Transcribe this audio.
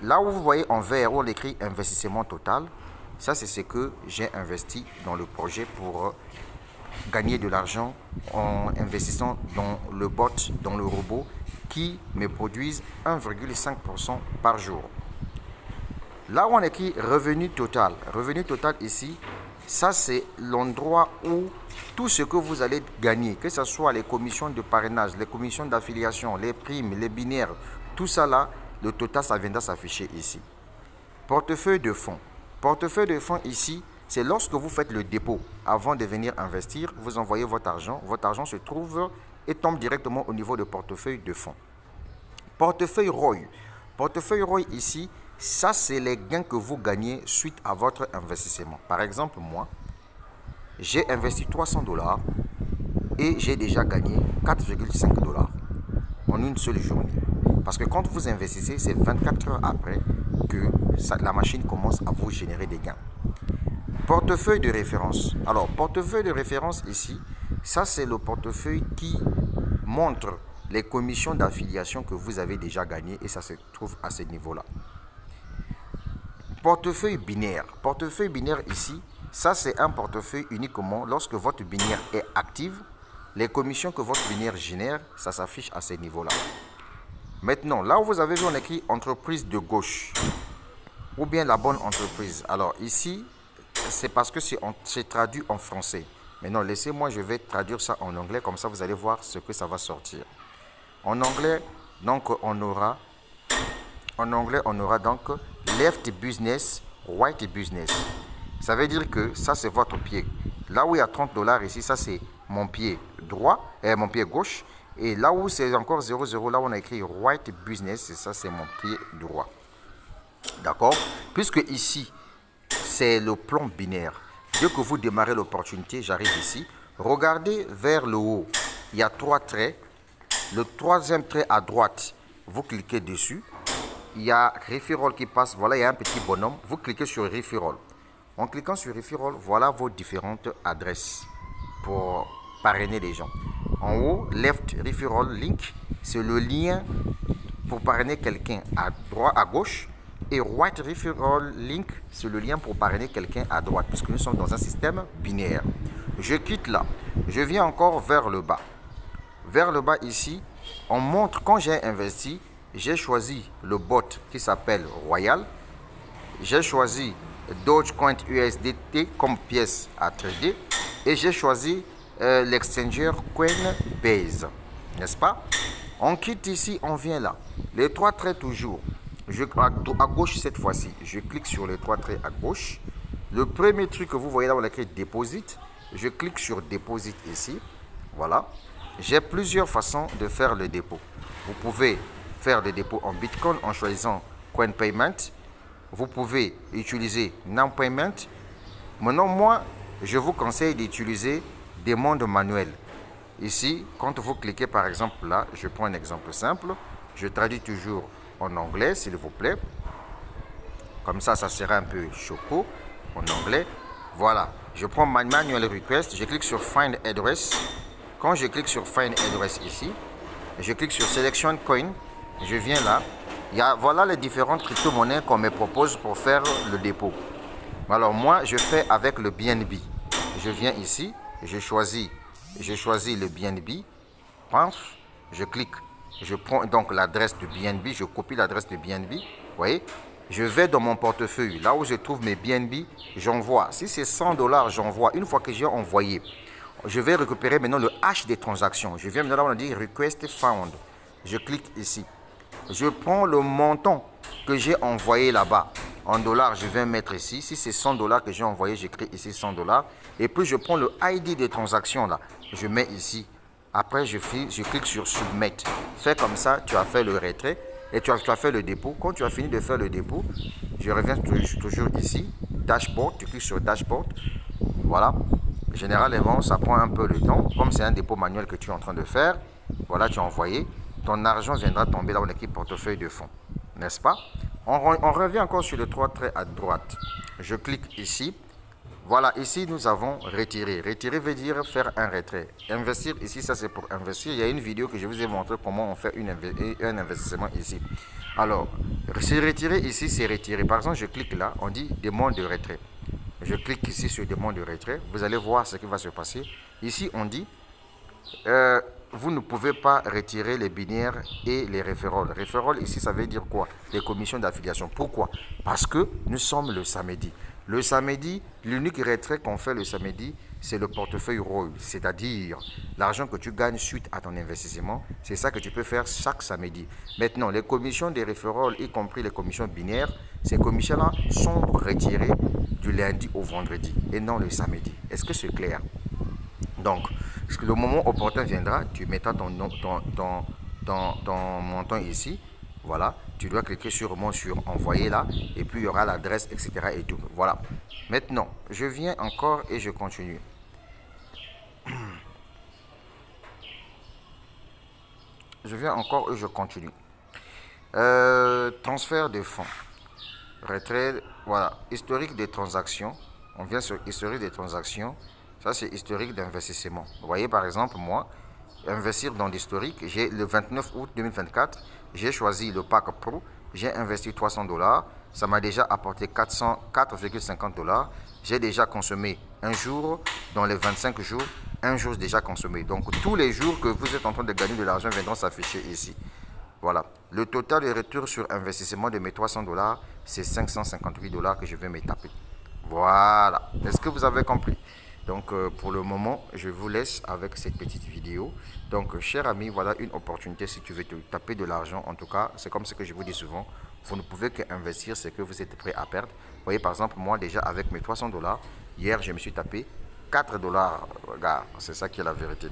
là où vous voyez en vert, où on écrit investissement total, ça c'est ce que j'ai investi dans le projet pour gagner de l'argent en investissant dans le bot, dans le robot qui me produisent 1,5% par jour. Là où on écrit revenu total ici, ça c'est l'endroit où tout ce que vous allez gagner, que ce soit les commissions de parrainage, les commissions d'affiliation, les primes, les binaires, tout ça là, le total ça viendra s'afficher ici. Portefeuille de fonds. Portefeuille de fonds ici, c'est lorsque vous faites le dépôt avant de venir investir, vous envoyez votre argent se trouve et tombe directement au niveau de portefeuille de fonds. Portefeuille ROI. Portefeuille ROI ici, ça c'est les gains que vous gagnez suite à votre investissement. Par exemple, moi, j'ai investi 300 $ et j'ai déjà gagné 4,5 $ en une seule journée. Parce que quand vous investissez, c'est 24 heures après que la machine commence à vous générer des gains. Portefeuille de référence. Alors, portefeuille de référence ici, ça c'est le portefeuille qui montre les commissions d'affiliation que vous avez déjà gagnées et ça se trouve à ce niveau-là. Portefeuille binaire. Portefeuille binaire ici, ça c'est un portefeuille uniquement lorsque votre binaire est active. Les commissions que votre binaire génère, ça s'affiche à ce niveau-là. Maintenant, là où vous avez vu on écrit entreprise de gauche ou bien la bonne entreprise. Alors ici, c'est parce que c'est traduit en français. Maintenant, laissez-moi, je vais traduire ça en anglais, comme ça vous allez voir ce que ça va sortir. En anglais, donc on aura donc left business, right business. Ça veut dire que ça c'est votre pied. Là où il y a 30 $ ici, ça c'est mon pied droit et mon pied gauche. Et là où c'est encore 0,0, là où on a écrit right business, ça c'est mon pied droit. D'accord? Puisque ici, c'est le plan binaire. Dès que vous démarrez l'opportunité, j'arrive ici. Regardez vers le haut. Il y a 3 traits. Le troisième trait à droite, vous cliquez dessus. Il y a Referral qui passe. Voilà, il y a un petit bonhomme. Vous cliquez sur Referral. En cliquant sur Referral, voilà vos différentes adresses pour parrainer les gens. En haut, Left Referral Link, c'est le lien pour parrainer quelqu'un à gauche. Et Right Referral Link, c'est le lien pour parrainer quelqu'un à droite, puisque nous sommes dans un système binaire. Je quitte là. Je viens encore vers le bas. Vers le bas ici, on montre quand j'ai investi, j'ai choisi le bot qui s'appelle Royal. J'ai choisi Dogecoin USDT comme pièce à trader. Et j'ai choisi l'exchanger Coinbase. N'est-ce pas? On quitte ici, on vient là. Les 3 traits toujours. À gauche cette fois-ci, je clique sur les 3 traits à gauche. Le premier truc que vous voyez là, on a écrit Deposit. Je clique sur Deposit ici. Voilà. J'ai plusieurs façons de faire le dépôt. Vous pouvez faire le dépôt en Bitcoin en choisissant Coin Payment. Vous pouvez utiliser Non-Payment. Maintenant, moi, je vous conseille d'utiliser des mondes manuels. Ici, quand vous cliquez par exemple là, je prends un exemple simple. Je traduis toujours en anglais, s'il vous plaît. Comme ça, ça sera un peu choco en anglais. Voilà. Je prends Manual Request. Je clique sur Find Address. Quand je clique sur Find Address ici, je clique sur Selection Coin. Je viens là. Voilà les différentes crypto-monnaies qu'on me propose pour faire le dépôt. Alors moi, je fais avec le BNB. Je viens ici. Je choisis le BNB. Paf, je clique. Je prends donc l'adresse de BNB, je copie l'adresse de BNB. Vous voyez, je vais dans mon portefeuille, là où je trouve mes BNB, j'envoie. Si c'est 100 $, j'envoie. Une fois que j'ai envoyé, je vais récupérer maintenant le hash des transactions. Je viens maintenant là où on dit Request Found. Je clique ici. Je prends le montant que j'ai envoyé là-bas. En dollars, je vais mettre ici. Si c'est 100 $ que j'ai envoyé, j'écris ici 100 $. Et puis je prends le ID des transactions là. Je mets ici. Après, je clique sur Submit. Fais comme ça, tu as fait le retrait et tu as fait le dépôt. Quand tu as fini de faire le dépôt, je reviens toujours ici. Dashboard, tu cliques sur Dashboard. Voilà. Généralement, ça prend un peu de temps. Comme c'est un dépôt manuel que tu es en train de faire, voilà, tu as envoyé. Ton argent viendra tomber dans l'équipe portefeuille de fonds. N'est-ce pas? On revient encore sur les 3 traits à droite. Je clique ici. Voilà, ici nous avons retirer. Retirer veut dire faire un retrait. Investir ici, ça c'est pour investir. Il y a une vidéo que je vous ai montré comment on fait un investissement ici. Alors, se retirer ici, c'est retirer. Par exemple, je clique là, on dit demande de retrait. Je clique ici sur demande de retrait. Vous allez voir ce qui va se passer. Ici, on dit vous ne pouvez pas retirer les binaires et les référoles. Référoles ici, ça veut dire quoi? Les commissions d'affiliation. Pourquoi? Parce que nous sommes le samedi. Le samedi, l'unique retrait qu'on fait le samedi, c'est le portefeuille rôle, c'est-à-dire l'argent que tu gagnes suite à ton investissement. C'est ça que tu peux faire chaque samedi. Maintenant, les commissions des référoles, y compris les commissions binaires, ces commissions-là sont retirées du lundi au vendredi et non le samedi. Est-ce que c'est clair? Donc, le moment opportun viendra, tu mettras ton montant ici. Voilà, tu dois cliquer sûrement sur envoyer là, et puis il y aura l'adresse, etc. et tout. Voilà. Maintenant, je viens encore et je continue. Je viens encore et je continue. Transfert de fonds. Retrait, voilà. Historique des transactions. On vient sur historique des transactions. Ça, c'est historique d'investissement. Vous voyez, par exemple, moi, investir dans l'historique, j'ai le 29 août 2024, j'ai choisi le pack pro, j'ai investi $300, ça m'a déjà apporté 4,50 $. J'ai déjà consommé un jour, dans les 25 jours, un jour déjà consommé. Donc, tous les jours que vous êtes en train de gagner de l'argent viendront s'afficher ici. Voilà. Le total de retour sur investissement de mes $300, c'est 558 $ que je vais me taper. Voilà. Est-ce que vous avez compris? Donc, pour le moment, je vous laisse avec cette petite vidéo. Donc, cher ami, voilà une opportunité si tu veux te taper de l'argent. En tout cas, c'est comme ce que je vous dis souvent. Vous ne pouvez qu'investir ce que vous êtes prêt à perdre. Vous voyez, par exemple, moi, déjà, avec mes $300, hier, je me suis tapé 4 $. Regarde, c'est ça qui est la vérité.